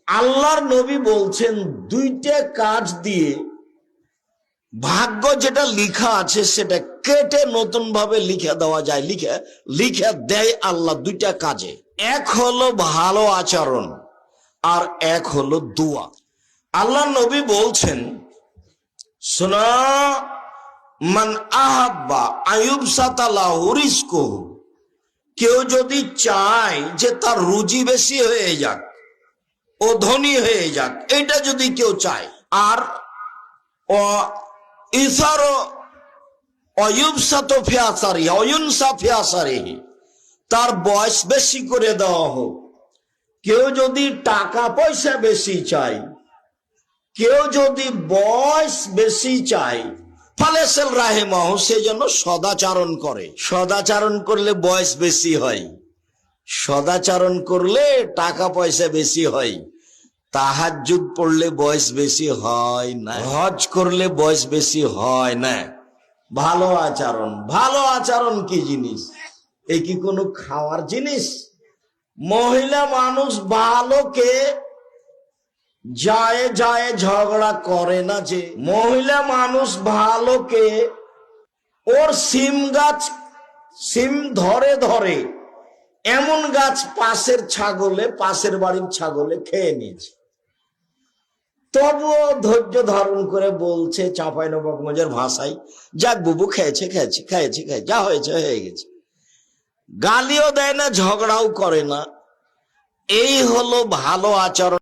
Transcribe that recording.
আল্লাহর নবী বলছেন দুইটা কাজ দিয়ে ভাগ্য যেটা লিখা আছে সেটা কেটে নতুন ভাবে লিখে দেওয়া যায়, লিখে দেয় আল্লাহ দুইটা কাজে। এক হলো ভালো আচরণ আর এক হলো দোয়া। আল্লাহ নবী বলছেন, শোনা, মান আহাব্বা আয়ুব সাতালাহু রিজকুহু, কেউ যদি চায় যে তার রুজি বেশি হয়ে যাক, ও ধনী হয়ে যাক, এটা যদি কেউ চায়, আর তার বয়স বেশি করে দেওয়া হোক। কেউ যদি টাকা পয়সা বেশি চায়, কেউ যদি বয়স বেশি চায়, ফালেসেল রাহেমাহু, সে যেন সদাচারণ করে। সদাচারণ করলে বয়স বেশি হয়, সদাচারণ করলে টাকা পয়সা বেশি হয়, তাহাজ্জুদ পড়লে বয়স বেশি হয় না, হজ করলে বয়স বেশি হয় না। ভালো আচরণ, ভালো আচরণ কি জিনিস? এ কি কোনো খাওয়ার জিনিস? মহিলা মানুষ ভালোকে যায় যায় ঝগড়া করে না। যে মহিলা মানুষ ভালোকে ওর সিম গাছ, সিম ধরে ধরে এমন গাছ পাশের ছাগলে, পাশের বাড়ির ছাগলে খেয়ে নিয়েছে, তবুও ধৈর্য ধারণ করে বলছে চাঁপাইনবাবগঞ্জের ভাষায়, যাক বুবু, খেয়েছে খেয়েছে খেয়েছে খেয়ে যা হয়েছে হয়ে গেছে। গালিও দেয় না, ঝগড়াও করে না। এই হলো ভালো আচরণ।